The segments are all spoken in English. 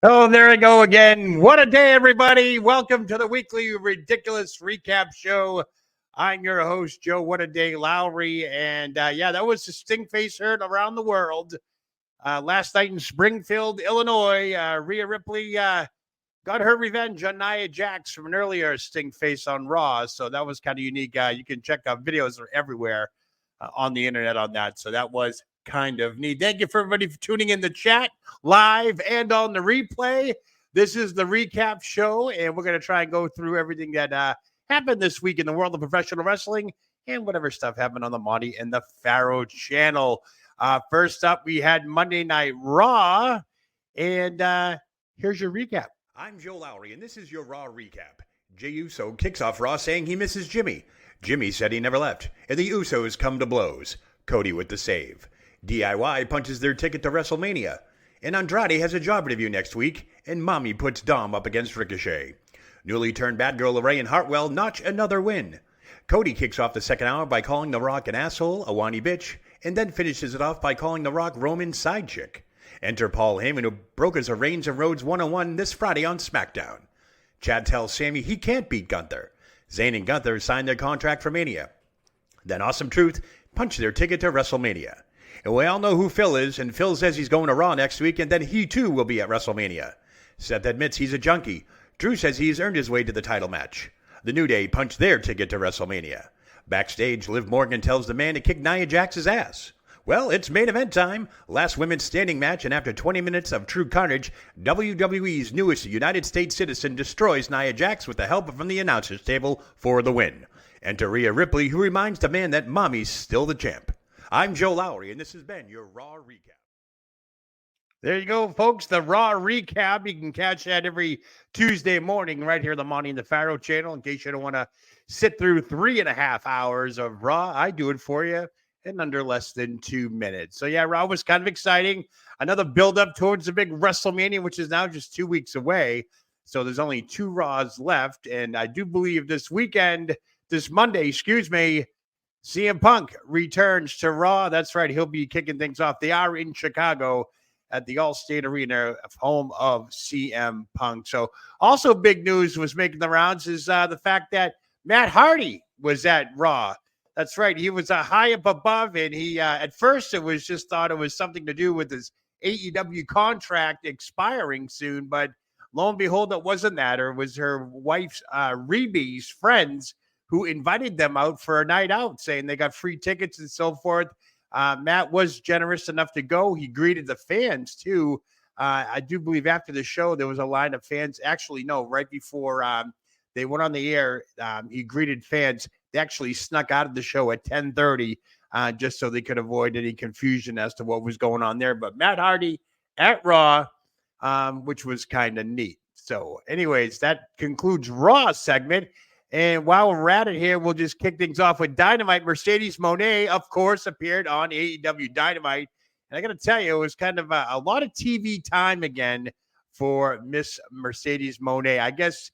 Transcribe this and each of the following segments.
Oh, there I go again. What a day, everybody. Welcome to the weekly ridiculous recap show. I'm your host, Joe What a Day Lowry. And that was the Sting Face heard around the world. Last night in Springfield, Illinois, Rhea Ripley got her revenge on Nia Jax from an earlier Sting Face on Raw. So that was kind of unique. You can check out videos are everywhere on the internet on that. So that was kind of neat. Thank you for everybody for tuning in the chat live and on the replay. This is the recap show, and we're going to try and go through everything that happened this week in the world of professional wrestling and whatever stuff happened on the Monty and the Pharaoh channel. First up, we had Monday Night Raw, and here's your recap. I'm Joe Lowry, and this is your Raw recap. Jey Uso kicks off Raw saying he misses Jimmy. Jimmy said he never left, and the Usos come to blows. Cody with the save. DIY punches their ticket to WrestleMania. And Andrade has a job interview next week, and Mommy puts Dom up against Ricochet. Newly turned bad girl Lorraine and Hartwell notch another win. Cody kicks off the second hour by calling The Rock an asshole, a whiny bitch, and then finishes it off by calling The Rock Roman's side chick. Enter Paul Heyman, who brokers a Reigns and Rhodes one-on-one this Friday on SmackDown. Chad tells Sammy he can't beat Gunther. Zayn and Gunther signed their contract for Mania. Then Awesome Truth punched their ticket to WrestleMania. And we all know who Phil is, and Phil says he's going to Raw next week, and then he too will be at WrestleMania. Seth admits he's a junkie. Drew says he's earned his way to the title match. The New Day punched their ticket to WrestleMania. Backstage, Liv Morgan tells the man to kick Nia Jax's ass. Well, it's main event time. Last women's standing match, and after 20 minutes of true carnage, WWE's newest United States citizen destroys Nia Jax with the help from the announcer's table for the win. Enter Rhea Ripley, who reminds the man that Mommy's still the champ. I'm Joe Lowry, and this has been your Raw Recap. There you go, folks. The Raw Recap. You can catch that every Tuesday morning right here on the Monty and the Pharaoh channel. In case you don't want to sit through 3.5 hours of Raw, I do it for you in under less than 2 minutes. So, yeah, Raw was kind of exciting. Another build-up towards the big WrestleMania, which is now just 2 weeks away. So there's only 2 Raws left. And I do believe this Monday, CM Punk returns to Raw. That's right. He'll be kicking things off. They are in Chicago at the Allstate Arena, home of CM Punk. So also big news was making the rounds is the fact that Matt Hardy was at Raw. That's right. He was high up above, and he at first it was just thought it was something to do with his AEW contract expiring soon. But lo and behold, it wasn't that. Or it was her wife's Rebe's friends who invited them out for a night out, saying they got free tickets and so forth. Matt was generous enough to go. He greeted the fans, too. I do believe after the show, there was a line of fans. Actually, no, right before they went on the air, he greeted fans. They actually snuck out of the show at 10:30 just so they could avoid any confusion as to what was going on there. But Matt Hardy at Raw, which was kind of neat. So anyways, that concludes Raw segment. And while we're at it here, we'll just kick things off with Dynamite. Mercedes Moné, of course, appeared on AEW Dynamite. And I got to tell you, it was kind of a lot of TV time again for Miss Mercedes Moné. I guess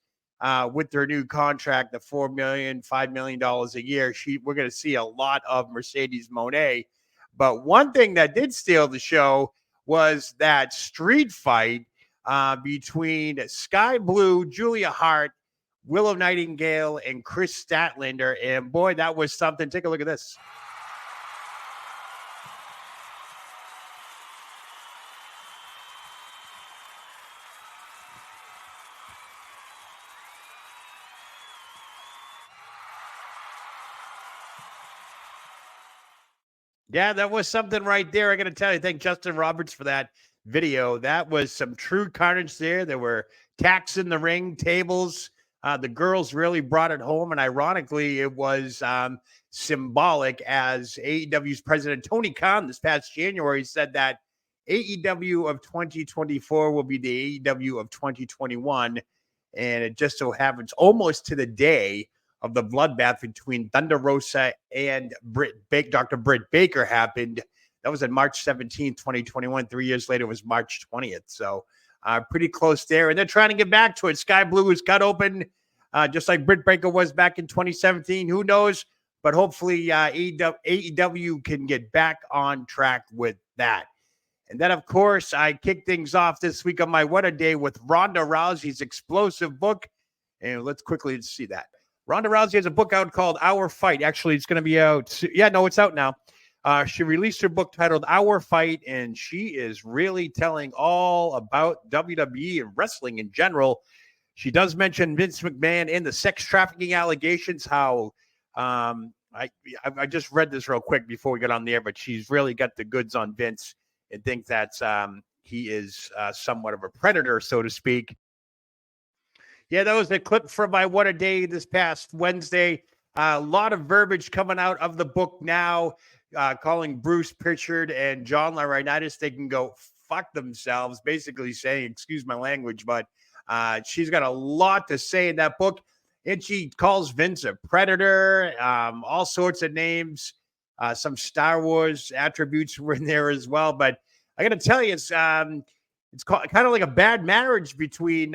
with their new contract, the $4 million, $5 million a year, we're going to see a lot of Mercedes Moné. But one thing that did steal the show was that street fight between Sky Blue, Julia Hart, Willow Nightingale, and Chris Statlander. And boy, that was something. Take a look at this. Yeah, that was something right there. I got to tell you, thank Justin Roberts for that video. That was some true carnage there. There were tacks in the ring, tables. The girls really brought it home, and ironically, it was symbolic as AEW's president Tony Khan this past January said that AEW of 2024 will be the AEW of 2021, and it just so happens almost to the day of the bloodbath between Thunder Rosa and Dr. Britt Baker happened. That was on March 17th, 2021. 3 years later, it was March 20th. So pretty close there. And they're trying to get back to it. Sky Blue is cut open, just like Britt Baker was back in 2017. Who knows? But hopefully AEW can get back on track with that. And then, of course, I kick things off this week on my What a Day with Ronda Rousey's explosive book. And let's quickly see that. Ronda Rousey has a book out called Our Fight. Actually, it's going to be out. Yeah, no, it's out now. She released her book titled Our Fight, and she is really telling all about WWE and wrestling in general. She does mention Vince McMahon and the sex trafficking allegations, how I just read this real quick before we got on the air, but she's really got the goods on Vince and think that he is somewhat of a predator, so to speak. Yeah, that was a clip from my What a Day this past Wednesday. A lot of verbiage coming out of the book now, calling Bruce Pritchard and John Laurinaitis, they can go fuck themselves, basically saying, excuse my language, but she's got a lot to say in that book. And she calls Vince a predator, all sorts of names. Some Wars attributes were in there as well. But I got to tell you, it's kind of like a bad marriage between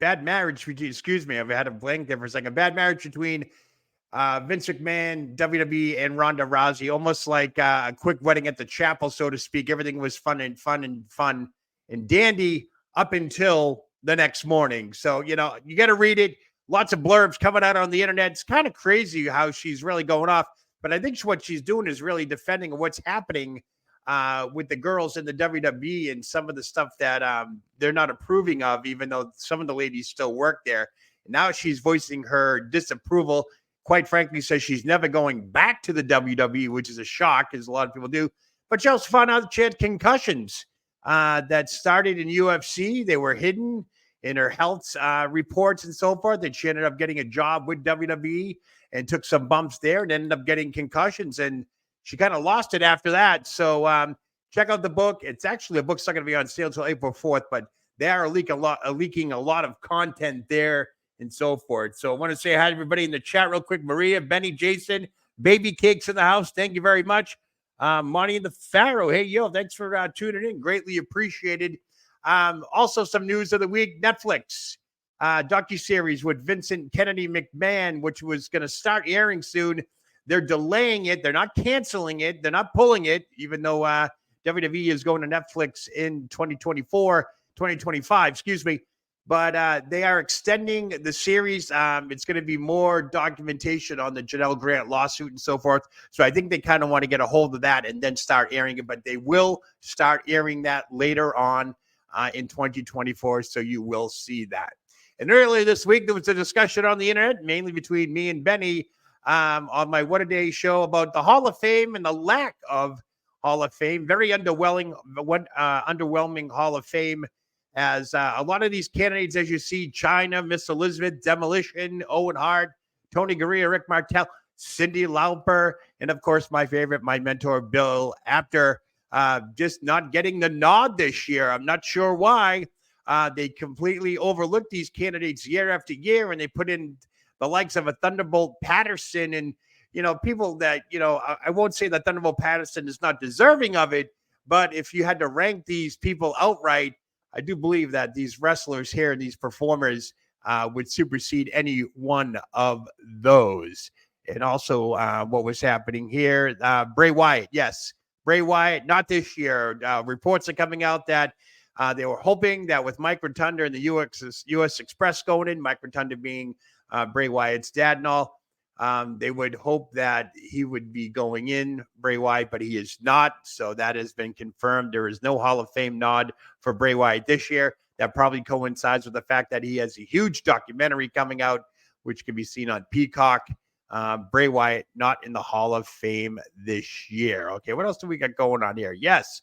excuse me, I've had a blank there for a second. Bad marriage between Vince McMahon, WWE, and Ronda Rousey, almost like a quick wedding at the chapel, so to speak. Everything was fun and dandy up until the next morning. So, you know, you got to read it. Lots of blurbs coming out on the internet. It's kind of crazy how she's really going off. But I think what she's doing is really defending what's happening with the girls in the WWE and some of the stuff that they're not approving of, even though some of the ladies still work there. And now she's voicing her disapproval. Quite frankly, says she's never going back to the WWE, which is a shock, as a lot of people do. But she also found out she had concussions that started in UFC. They were hidden in her health reports and so forth. And she ended up getting a job with WWE and took some bumps there and ended up getting concussions. And she kind of lost it after that. So check out the book. It's actually, a book's not going to be on sale until April 4th, but they are leaking a lot of content there and so forth. So I want to say hi to everybody in the chat real quick. Maria, Benny, Jason, Baby Cakes in the house. Thank you very much. Monty and the Pharaoh. Hey, yo, thanks for tuning in. Greatly appreciated. Also, some news of the week. Netflix docuseries with Vincent Kennedy McMahon, which was going to start airing soon. They're delaying it. They're not canceling it. They're not pulling it, even though WWE is going to Netflix in 2025, excuse me. But they are extending the series. It's going to be more documentation on the Janelle Grant lawsuit and so forth. So I think they kind of want to get a hold of that and then start airing it. But they will start airing that later on in 2024. So you will see that. And earlier this week, there was a discussion on the internet, mainly between me and Benny, on my What a Day show about the Hall of Fame and the lack of Hall of Fame. Very underwhelming Hall of Fame. As a lot of these candidates, as you see, China, Miss Elizabeth, Demolition, Owen Hart, Tony Gurria, Rick Martel, Cyndi Lauper, and of course, my favorite, my mentor, Bill Apter, just not getting the nod this year. I'm not sure why. They completely overlooked these candidates year after year, and they put in the likes of a Thunderbolt Patterson and, you know, people that, you know, I won't say that Thunderbolt Patterson is not deserving of it, but if you had to rank these people outright, I do believe that these wrestlers here and these performers would supersede any one of those. And also what was happening here, Bray Wyatt. Yes, Bray Wyatt, not this year. Reports are coming out that they were hoping that with Mike Rotunda and the US Express going in, Mike Rotunda being Bray Wyatt's dad and all, they would hope that he would be going in, Bray Wyatt, but he is not. So that has been confirmed. There is no Hall of Fame nod for Bray Wyatt this year. That probably coincides with the fact that he has a huge documentary coming out, which can be seen on Peacock. Bray Wyatt not in the Hall of Fame this year. Okay, what else do we got going on here? Yes.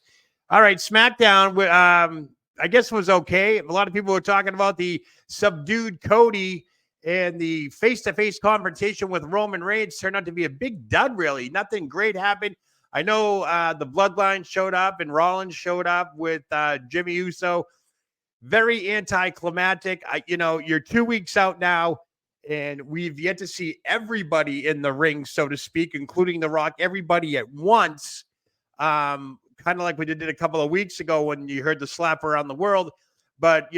All right, SmackDown, I guess was okay. A lot of people were talking about the subdued Cody and the face-to-face confrontation with Roman Reigns turned out to be a big dud, really. Nothing great happened. I know the Bloodline showed up and Rollins showed up with Jimmy Uso. Very anticlimactic. You're 2 weeks out now, and we've yet to see everybody in the ring, so to speak, including The Rock, everybody at once. Kind of like we did a couple of weeks ago when you heard the slap around the world. But,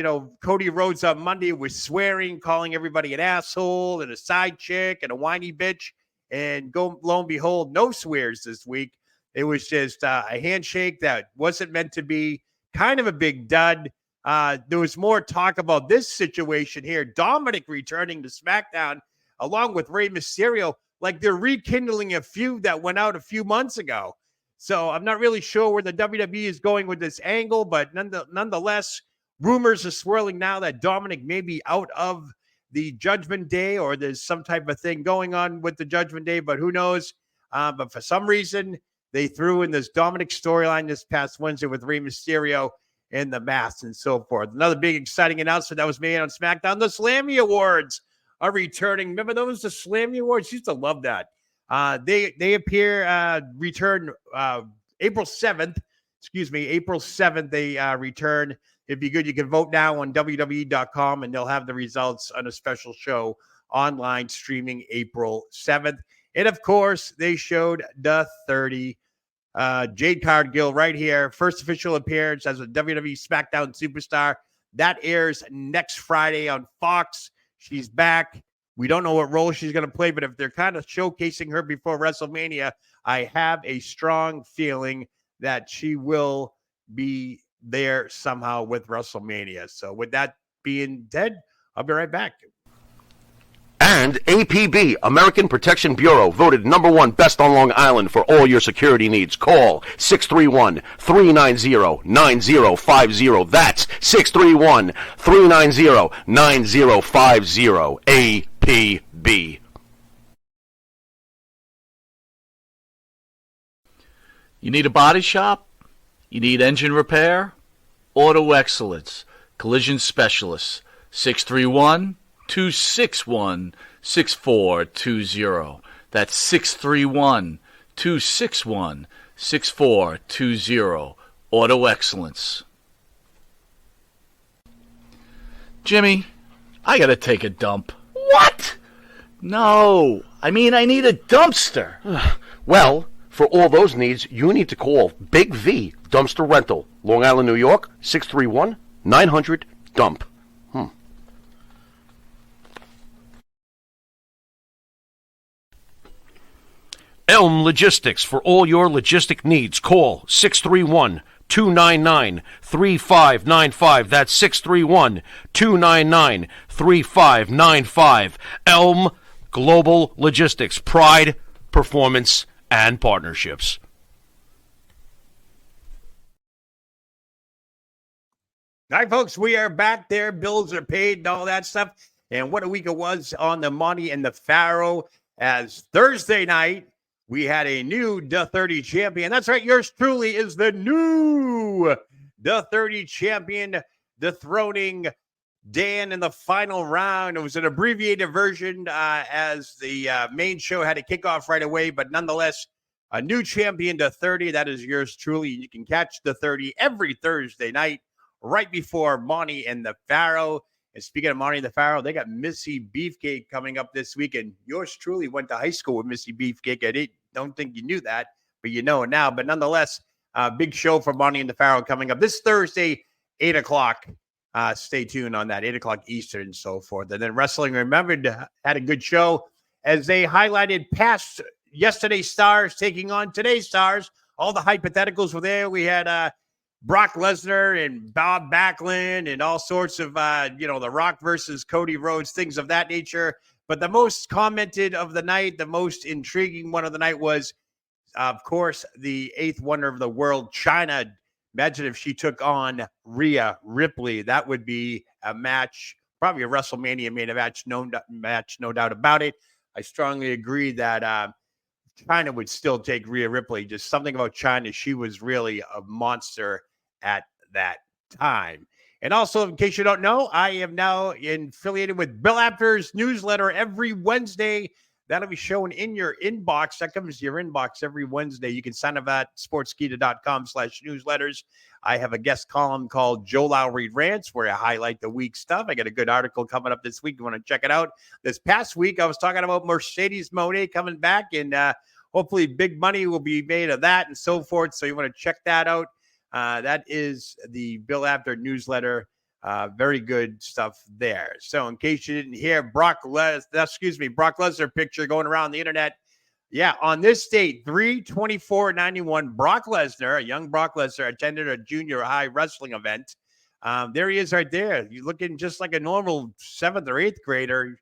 Cody Rhodes on Monday was swearing, calling everybody an asshole and a side chick and a whiny bitch. And lo and behold, no swears this week. It was just a handshake that wasn't meant to be, kind of a big dud. There was more talk about this situation here. Dominic returning to SmackDown along with Rey Mysterio, like they're rekindling a feud that went out a few months ago. So I'm not really sure where the WWE is going with this angle, but nonetheless, rumors are swirling now that Dominic may be out of the Judgment Day, or there's some type of thing going on with the Judgment Day, but who knows? But for some reason, they threw in this Dominic storyline this past Wednesday with Rey Mysterio and the Mask and so forth. Another big exciting announcement that was made on SmackDown: the Slammy Awards are returning. Remember those, the Slammy Awards? Used to love that. They return April 7th. April 7th, they return. It'd be good. You can vote now on WWE.com, and they'll have the results on a special show online streaming April 7th. And of course, they showed the 30. Jade Cargill right here. First official appearance as a WWE SmackDown superstar. That airs next Friday on Fox. She's back. We don't know what role she's going to play, but if they're kind of showcasing her before WrestleMania, I have a strong feeling that she will be there somehow with WrestleMania. So with that being said, I'll be right back. And APB, American Protection Bureau, voted #1 best on Long Island for all your security needs. Call 631-390-9050. That's 631-390-9050. APB. You need a body shop? You need engine repair? Auto Excellence, Collision Specialists, 631-261-6420. That's 631-261-6420. Auto Excellence. Jimmy, I gotta take a dump. What? No, I mean I need a dumpster. Well, for all those needs, you need to call Big V Dumpster Rental, Long Island, New York, 631-900-DUMP. Elm Logistics, for all your logistic needs. Call 631-299-3595. That's 631-299-3595. Elm Global Logistics. Pride, performance, and partnerships. All right, folks, we are back there. Bills are paid and all that stuff. And what a week it was on the Money and the Pharaoh, as Thursday night, we had a new The 30 champion. That's right, yours truly is the new The 30 champion, dethroning Dan in the final round. It was an abbreviated version as the main show had to kick off right away, but nonetheless, a new champion, The 30. That is yours truly. You can catch The 30 every Thursday night right before Monty and the Pharaoh. And speaking of Monty and the Pharaoh, they got Missy Beefcake coming up this week. And yours truly went to high school with Missy Beefcake. I don't think you knew that, but you know it now. But nonetheless, big show for Monty and the Pharaoh coming up this Thursday, 8 o'clock. Stay tuned on that, 8 o'clock Eastern and so forth. And then Wrestling Remembered had a good show as they highlighted past yesterday's stars taking on today's stars. All the hypotheticals were there. We had Brock Lesnar and Bob Backlund and all sorts of, The Rock versus Cody Rhodes, things of that nature. But the most commented of the night, the most intriguing one of the night was, of course, the eighth wonder of the world, Chyna. Imagine if she took on Rhea Ripley. That would be a match, probably a WrestleMania main event match, no doubt about it. I strongly agree that Chyna would still take Rhea Ripley. Just something about Chyna. She was really a monster at that time. And also, in case you don't know, I am now affiliated with Bill Apter's newsletter every Wednesday. That'll be shown in your inbox. That comes to your inbox every Wednesday. You can sign up at sportskeeda.com/newsletters. I have a guest column called Joe Lowry Rants, where I highlight the week's stuff. I got a good article coming up this week. You want to check it out. This past week, I was talking about Mercedes Moné coming back, and hopefully big money will be made of that and so forth. So you want to check that out. That is the Bill Apter newsletter. Very good stuff there. So in case you didn't hear, Brock Lesnar picture going around the internet. Yeah, on this date, 3/24/91, Brock Lesnar, a young Brock Lesnar, attended a junior high wrestling event. There he is right there. You're looking just like a normal 7th or 8th grader.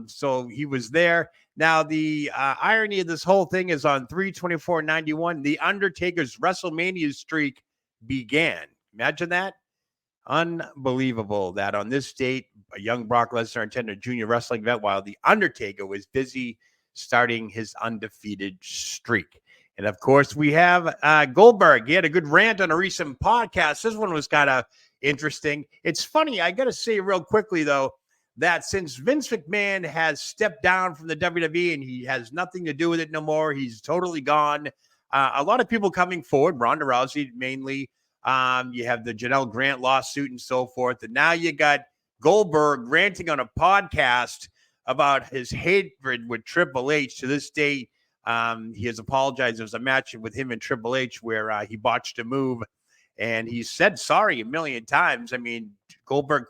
So he was there. Now, the irony of this whole thing is on 3/24/91, The Undertaker's WrestleMania streak began. Imagine that. Unbelievable that on this date, a young Brock Lesnar attended a junior wrestling event while The Undertaker was busy starting his undefeated streak. And of course, we have Goldberg. He had a good rant on a recent podcast. This one was kind of interesting. It's funny. I got to say real quickly, though, that since Vince McMahon has stepped down from the WWE and he has nothing to do with it no more, he's totally gone. A lot of people coming forward, Ronda Rousey mainly. You have the Janelle Grant lawsuit and so forth. And now you got Goldberg ranting on a podcast about his hatred with Triple H. To this day, he has apologized. There was a match with him and Triple H where he botched a move, and he said sorry a million times. I mean, Goldberg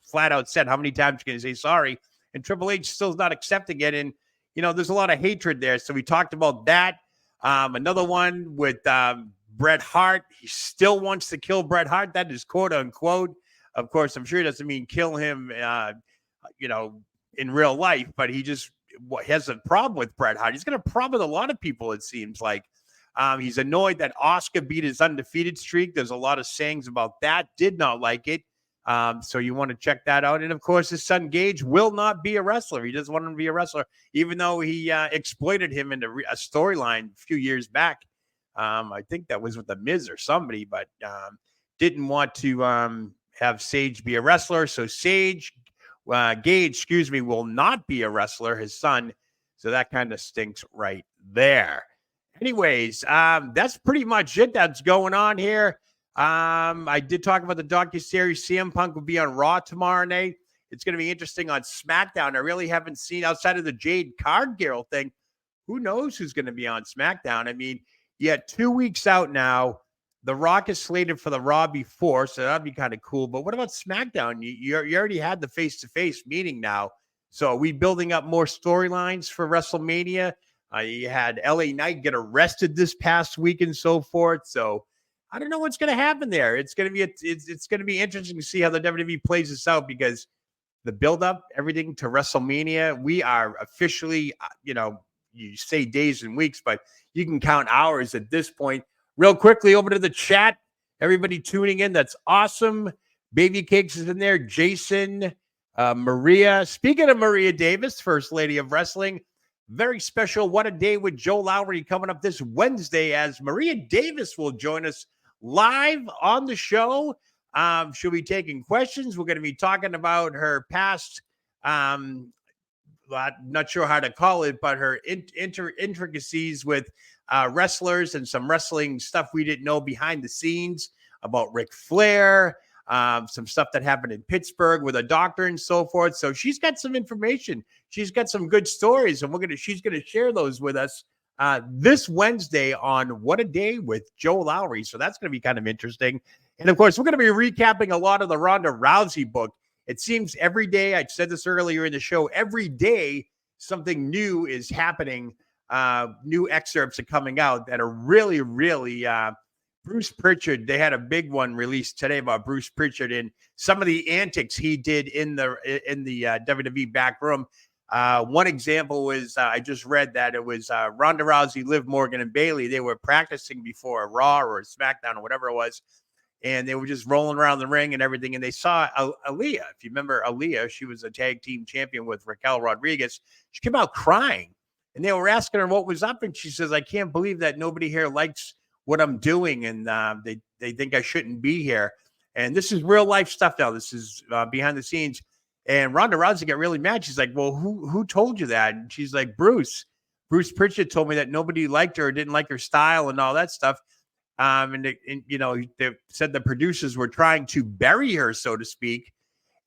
flat out said, how many times can you say sorry? And Triple H still is not accepting it. And, there's a lot of hatred there. So we talked about that. Another one with Bret Hart. He still wants to kill Bret Hart. That is quote unquote. Of course, I'm sure it doesn't mean kill him, in real life, but he just has a problem with Bret Hart. He's got a problem with a lot of people, it seems like. He's annoyed that Oscar beat his undefeated streak. There's a lot of sayings about that. Did not like it. So you want to check that out. And of course, his son Gage will not be a wrestler. He doesn't want him to be a wrestler, even though he exploited him into a storyline a few years back. I think that was with the Miz or somebody, but didn't want to have Sage be a wrestler. So Gage, will not be a wrestler, his son. So that kind of stinks right there. Anyways, that's pretty much it that's going on here. I did talk about the docuseries. CM Punk will be on Raw tomorrow night. It's going to be interesting on SmackDown. I really haven't seen, outside of the Jade Cargill thing, who knows who's going to be on SmackDown. I mean, you had 2 weeks out now. The Rock is slated for the Raw before, so that'd be kind of cool. But what about SmackDown? You already had the face-to-face meeting now. So are we building up more storylines for WrestleMania? You had LA Knight get arrested this past week and so forth. So I don't know what's going to happen there. It's going to be it's going to be interesting to see how the WWE plays this out, because the build-up, everything to WrestleMania, we are officially, you say days and weeks, but you can count hours at this point. Real quickly, over to the chat. Everybody tuning in, that's awesome. Baby Cakes is in there. Jason, Maria. Speaking of Maria Davis, First Lady of Wrestling, very special What a Day with Joe Lowry coming up this Wednesday, as Maria Davis will join us live on the show. She'll be taking questions. We're going to be talking about her past, not sure how to call it, but her intricacies with wrestlers and some wrestling stuff we didn't know behind the scenes about Ric Flair, some stuff that happened in Pittsburgh with a doctor and so forth. So she's got some information. She's got some good stories, and she's going to share those with us this Wednesday on What a Day with Joe Lowry. So that's going to be kind of interesting. And of course, we're going to be recapping a lot of the Ronda Rousey book. It seems every day, I said this earlier in the show, every day something new is happening. New excerpts are coming out that are really, really Bruce Pritchard. They had a big one released today about Bruce Pritchard and some of the antics he did in the WWE back room. One example was I just read that it was Ronda Rousey, Liv Morgan, and Bayley. They were practicing before a Raw or a SmackDown or whatever it was, and they were just rolling around the ring and everything. And they saw Aaliyah. If you remember Aaliyah, she was a tag team champion with Raquel Rodriguez. She came out crying. And they were asking her what was up. And she says, I can't believe that nobody here likes what I'm doing. And they think I shouldn't be here. And this is real life stuff now. This is behind the scenes. And Ronda Rousey got really mad. She's like, well, who told you that? And she's like, Bruce Pritchard told me that nobody liked her or didn't like her style and all that stuff. And they said the producers were trying to bury her, so to speak.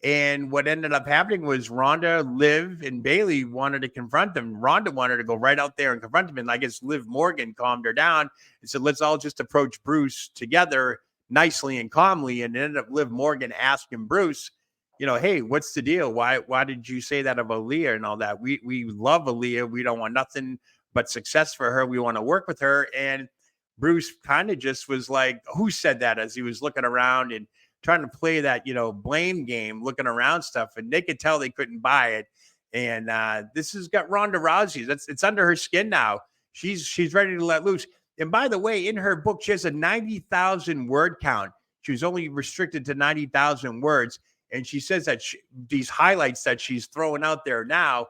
And what ended up happening was Ronda, Liv, and Bayley wanted to confront them. Ronda wanted to go right out there and confront them. And I guess Liv Morgan calmed her down and said, let's all just approach Bruce together nicely and calmly. And ended up Liv Morgan asking Bruce, hey, what's the deal? Why did you say that of Aaliyah and all that? We love Aaliyah. We don't want nothing but success for her. We want to work with her. And Bruce kind of just was like, who said that, as he was looking around and trying to play that, blame game, looking around stuff. And they could tell they couldn't buy it. And this has got Ronda Rousey. It's under her skin now. She's ready to let loose. And by the way, in her book, she has a 90,000 word count. She was only restricted to 90,000 words. And she says that these highlights that she's throwing out there now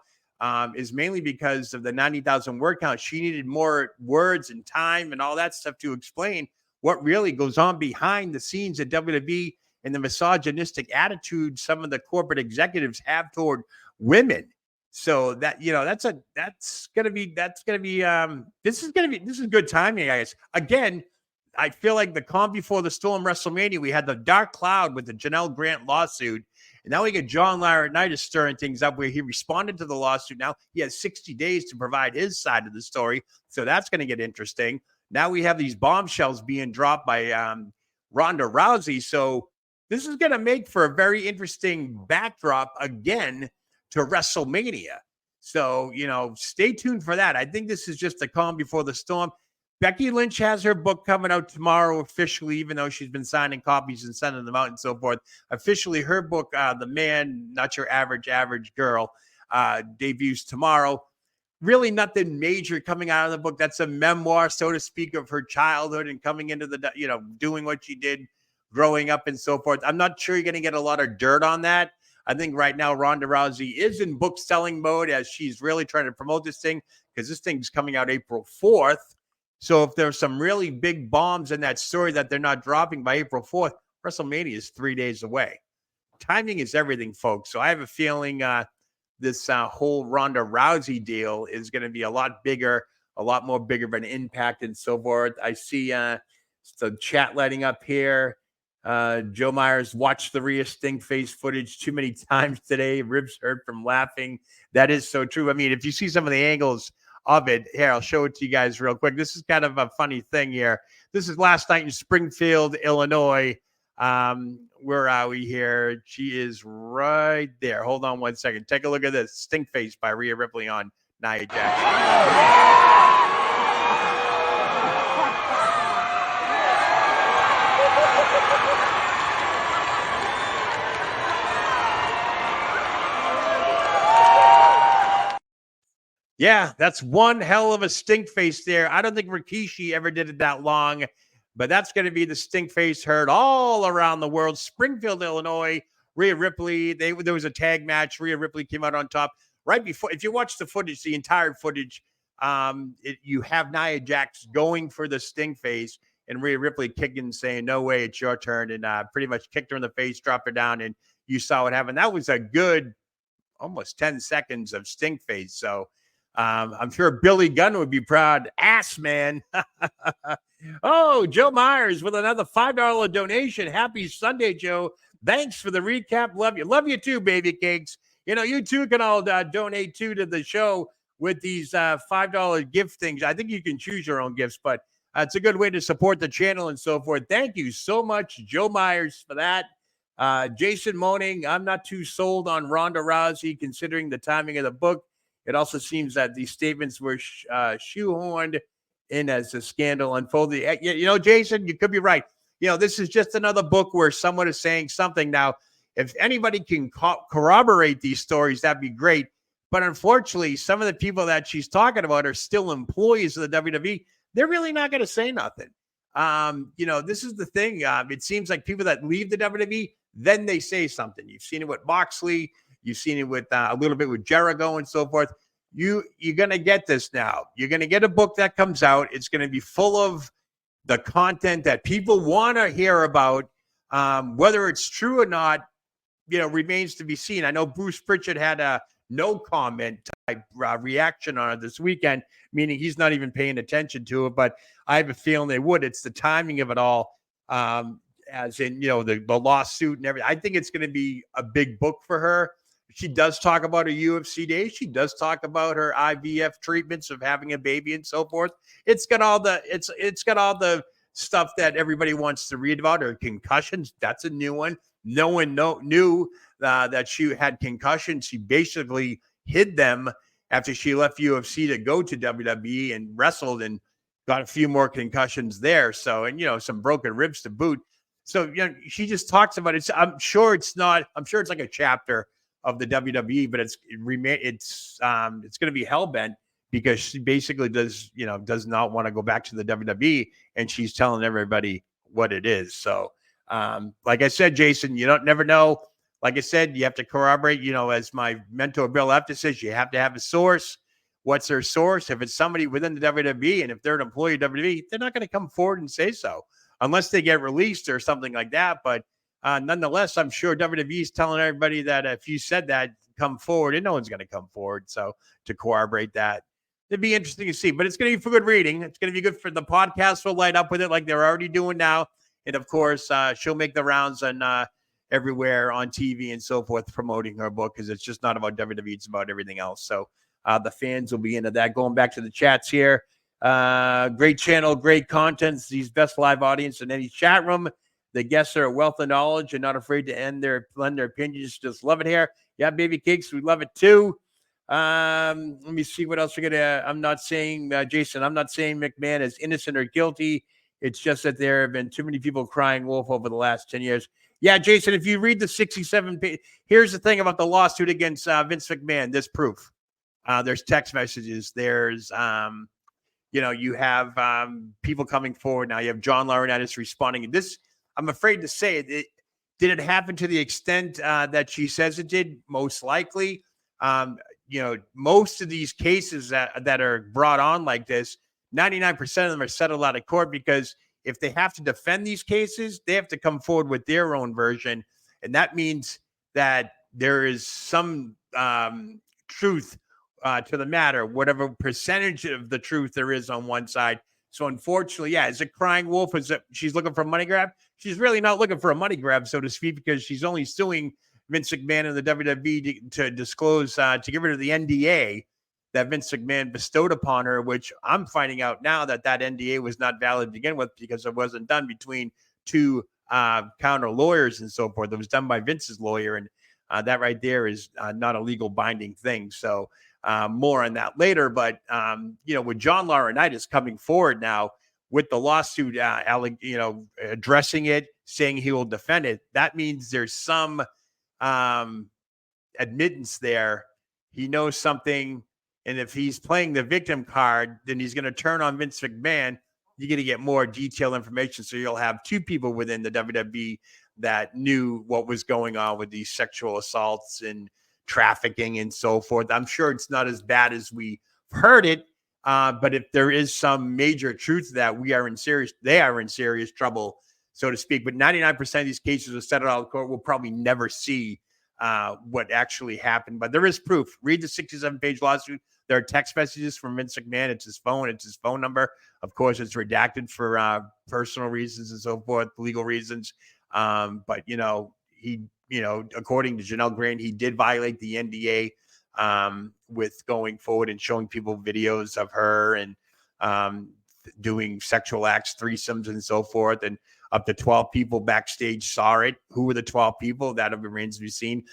is mainly because of the 90,000 word count. She needed more words and time and all that stuff to explain what really goes on behind the scenes at WWE and the misogynistic attitude some of the corporate executives have toward women. So that, this is good timing, guys. Again, I feel like the calm before the storm WrestleMania, we had the dark cloud with the Janelle Grant lawsuit. And now we get John Laurinaitis stirring things up where he responded to the lawsuit. Now he has 60 days to provide his side of the story. So that's going to get interesting. Now we have these bombshells being dropped by Ronda Rousey. So this is going to make for a very interesting backdrop again to WrestleMania. So, stay tuned for that. I think this is just the calm before the storm. Becky Lynch has her book coming out tomorrow officially, even though she's been signing copies and sending them out and so forth. Officially, her book, The Man, Not Your Average Girl, debuts tomorrow. Really nothing major coming out of the book. That's a memoir, so to speak, of her childhood and coming into the, doing what she did growing up and so forth. I'm not sure you're going to get a lot of dirt on that. I think right now Ronda Rousey is in book selling mode as she's really trying to promote this thing because this thing's coming out April 4th. So if there's some really big bombs in that story that they're not dropping by April 4th, WrestleMania is 3 days away. Timing is everything, folks. So I have a feeling this whole Ronda Rousey deal is going to be a lot more bigger of an impact and so forth. I see the chat lighting up here. Joe Myers watched the Rhea Stinkface footage too many times today. Ribs hurt from laughing. That is so true. I mean, if you see some of the angles of it, here, I'll show it to you guys real quick. This is kind of a funny thing here. This is last night in Springfield, Illinois. Where are we here? She is right there. Hold on one second. Take a look at this. Stinkface by Rhea Ripley on Nia Jax. Yeah, that's one hell of a stink face there. I don't think Rikishi ever did it that long, but that's going to be the stink face heard all around the world. Springfield, Illinois, Rhea Ripley. There was a tag match. Rhea Ripley came out on top right before. If you watch the footage, the entire footage, you have Nia Jax going for the stink face and Rhea Ripley kicking, saying, "No way, it's your turn," and pretty much kicked her in the face, dropped her down, and you saw what happened. That was a good almost 10 seconds of stink face. So. I'm sure Billy Gunn would be proud. Ass man. Oh, Joe Myers with another $5 donation. Happy Sunday, Joe. Thanks for the recap. Love you. Love you too, baby cakes. You too can all donate too to the show with these $5 gift things. I think you can choose your own gifts, but it's a good way to support the channel and so forth. Thank you so much, Joe Myers, for that. Jason Moaning, I'm not too sold on Ronda Rousey considering the timing of the book. It also seems that these statements were shoehorned in as the scandal unfolded. Jason, you could be right. This is just another book where someone is saying something. Now, if anybody can corroborate these stories, that'd be great. But unfortunately, some of the people that she's talking about are still employees of the WWE. They're really not going to say nothing. This is the thing. It seems like people that leave the WWE, then they say something. You've seen it with Moxley. You've seen it with a little bit with Jericho and so forth. You're going to get this now. You're going to get a book that comes out. It's going to be full of the content that people want to hear about. Whether it's true or not, remains to be seen. I know Bruce Pritchard had a no comment type reaction on it this weekend, meaning he's not even paying attention to it. But I have a feeling they would. It's the timing of it all. As in, the lawsuit and everything. I think it's going to be a big book for her. She does talk about her UFC days. She does talk about her IVF treatments of having a baby and so forth. It's got all the stuff that everybody wants to read about. Her concussions, that's a new one. No one knew that she had concussions. She basically hid them after she left UFC to go to WWE and wrestled and got a few more concussions there. So, and, some broken ribs to boot. So, she just talks about it. I'm sure it's like a chapter of the WWE, but it's going to be hellbent because she basically does not want to go back to the WWE, and she's telling everybody what it is. So, like I said, Jason, you never know. Like I said, you have to corroborate, as my mentor Bill Efton says, you have to have a source. What's their source? If it's somebody within the WWE and if they're an employee of WWE, they're not going to come forward and say so unless they get released or something like that. But nonetheless, I'm sure WWE is telling everybody that if you said that, come forward, and no one's going to come forward. So to corroborate that, it'd be interesting to see. But it's going to be for good reading. It's going to be good for the podcast. Will light up with it like they're already doing now. And of course, she'll make the rounds on everywhere on TV and so forth, promoting her book, because it's just not about WWE, it's about everything else. So the fans will be into that. Going back to the chats here, great channel, great content. These best live audience in any chat room. The guests are a wealth of knowledge and not afraid to lend their opinions. Just love it here. Yeah, baby cakes, we love it too. Let me see what else we're gonna. I'm not saying Jason. I'm not saying McMahon is innocent or guilty. It's just that there have been too many people crying wolf over the last 10 years. Yeah, Jason, if you read the 67 page, here's the thing about the lawsuit against Vince McMahon. There's proof. There's text messages. There's, you have people coming forward now. You have John Laurinaitis responding. This, I'm afraid to say it. Did it happen to the extent that she says it did? Most likely. Most of these cases that are brought on like this, 99% of them are settled out of court because if they have to defend these cases, they have to come forward with their own version. And that means that there is some truth to the matter, whatever percentage of the truth there is on one side. So unfortunately, yeah, is it crying wolf? Is it she's looking for a money grab? She's really not looking for a money grab, so to speak, because she's only suing Vince McMahon and the WWE to disclose, to get rid of the NDA that Vince McMahon bestowed upon her, which I'm finding out now that NDA was not valid to begin with because it wasn't done between two counter lawyers and so forth. It was done by Vince's lawyer, and that right there is not a legal binding thing. So more on that later. But, with John Laurinaitis coming forward now with the lawsuit, addressing it, saying he will defend it, that means there's some admittance there. He knows something. And if he's playing the victim card, then he's going to turn on Vince McMahon. You're going to get more detailed information. So you'll have two people within the WWE that knew what was going on with these sexual assaults and trafficking and so forth. I'm sure it's not as bad as we heard it. But if there is some major truth to that, they are in serious trouble, so to speak. But 99% of these cases are settled out of court. We'll probably never see what actually happened. But there is proof. Read the 67-page lawsuit. There are text messages from Vince McMahon. It's his phone number. Of course, it's redacted for personal reasons and so forth, legal reasons. But, he, according to Janelle Grant, he did violate the NDA with going forward and showing people videos of her and doing sexual acts, threesomes, and so forth. And up to 12 people backstage saw it. Who were the 12 people? That remains to be seen.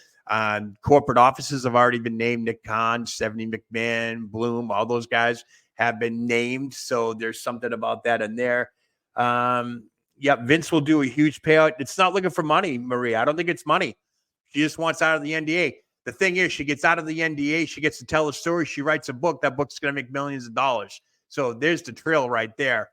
Corporate offices have already been named. Nick Khan, Stephanie McMahon, Bloom, all those guys have been named. So there's something about that in there. Vince will do a huge payout. It's not looking for money, Maria. I don't think it's money. She just wants out of the NDA. The thing is, she gets out of the NDA. She gets to tell a story. She writes a book. That book's going to make millions of dollars. So there's the trail right there.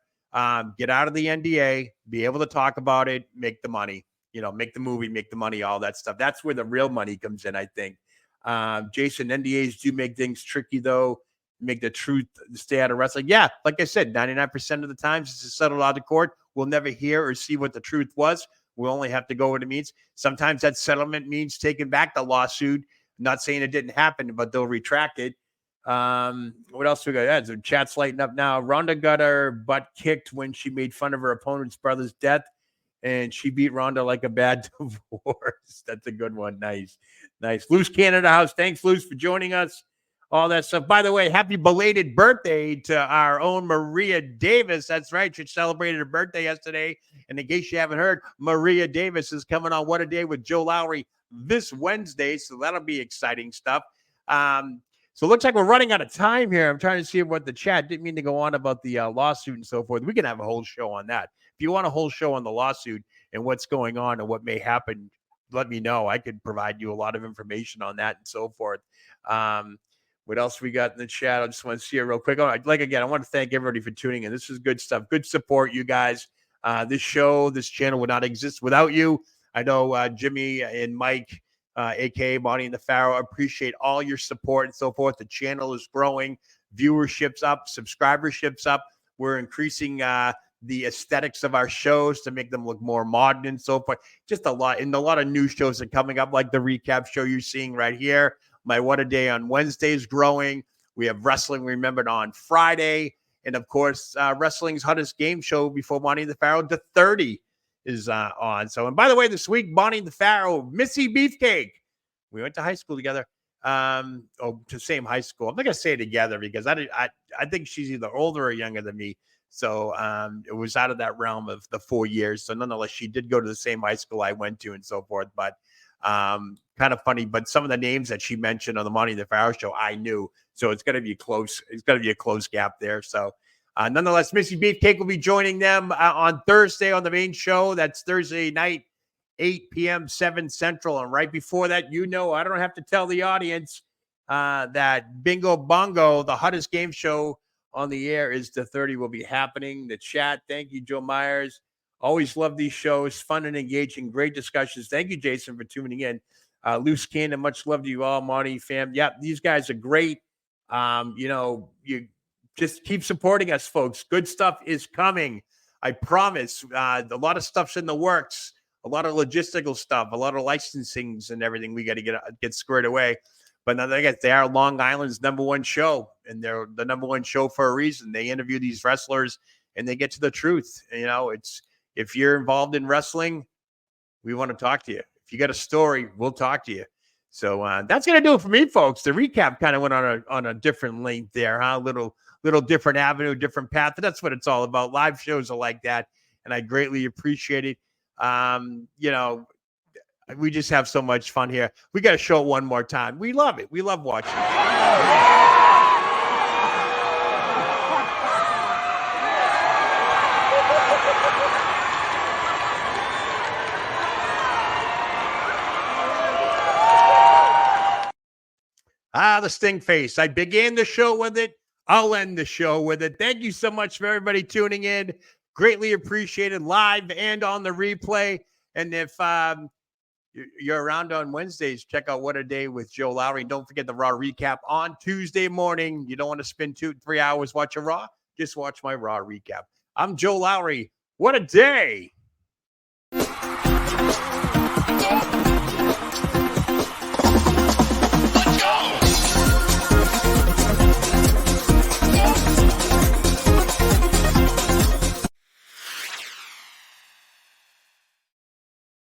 Get out of the NDA, be able to talk about it, make the money, make the movie, make the money, all that stuff. That's where the real money comes in, I think. Jason, NDAs do make things tricky, though, make the truth stay out of wrestling. Yeah, like I said, 99% of the times it's settled out of court. We'll never hear or see what the truth was. We'll only have to go what it means. Sometimes that settlement means taking back the lawsuit. Not saying it didn't happen, but they'll retract it. What else we got? Yeah, so chat's lighting up now. Ronda got her butt kicked when she made fun of her opponent's brother's death, and she beat Ronda like a bad divorce. That's a good one. Nice. Loose Canada House. Thanks, Loose, for joining us. All that stuff. By the way, happy belated birthday to our own Maria Davis. That's right. She celebrated her birthday yesterday. And in case you haven't heard, Maria Davis is coming on What a Day with Joe Lowry this Wednesday. So that'll be exciting stuff. So it looks like we're running out of time here. I'm trying to see what the chat didn't mean to go on about the lawsuit and so forth. We can have a whole show on that. If you want a whole show on the lawsuit and what's going on and what may happen, let me know. I could provide you a lot of information on that and so forth. What else we got in the chat? I just want to see it real quick. Again, I want to thank everybody for tuning in. This is good stuff. Good support, you guys. This show, this channel would not exist without you. I know Jimmy and Mike, aka Bonnie and the Pharaoh, appreciate all your support and so forth. The channel is growing, viewership's up, subscriberships up. We're increasing the aesthetics of our shows to make them look more modern and so forth. Just a lot, and a lot of new shows are coming up, like the recap show you're seeing right here. My What a Day on Wednesday is growing. We have Wrestling Remembered on Friday, and of course, Wrestling's Hottest Game Show before Bonnie and the Pharaoh, the 30 is on. So, and by the way, this week, Bonnie and the Pharaoh, Missy Beefcake. We went to high school together. To the same high school. I'm not gonna say together because I think she's either older or younger than me. So it was out of that realm of the 4 years. So nonetheless, she did go to the same high school I went to and so forth. But kind of funny. But some of the names that she mentioned on the Bonnie and the Pharaoh show, I knew. So it's gonna be close. It's gonna be a close gap there. So. Nonetheless, Missy Beefcake will be joining them on Thursday on the main show. That's Thursday night, 8 p.m., 7 Central. And right before that, I don't have to tell the audience that Bingo Bongo, the hottest game show on the air, is the 30 will be happening. The chat, thank you, Joe Myers. Always love these shows, fun and engaging, great discussions. Thank you, Jason, for tuning in. Loose Cannon, much love to you all, Monty fam. Yeah, these guys are great. You just keep supporting us, folks. Good stuff is coming. I promise. A lot of stuff's in the works. A lot of logistical stuff. A lot of licensings and everything we got to get squared away. But now they are Long Island's #1 show, and they're the #1 show for a reason. They interview these wrestlers and they get to the truth. It's if you're involved in wrestling, we want to talk to you. If you got a story, we'll talk to you. So that's gonna do it for me, folks. The recap kind of went on a different length there, huh? Little different avenue, different path. And that's what it's all about. Live shows are like that, and I greatly appreciate it. We just have so much fun here. We got to show it one more time. We love it. We love watching it. The Sting face. I began the show with it. I'll end the show with it. Thank you so much for everybody tuning in. Greatly appreciated live and on the replay. And if you're around on Wednesdays, check out What a Day with Joe Lowry. And don't forget the Raw recap on Tuesday morning. You don't want to spend 2-3 hours watching Raw. Just watch my Raw recap. I'm Joe Lowry. What a day.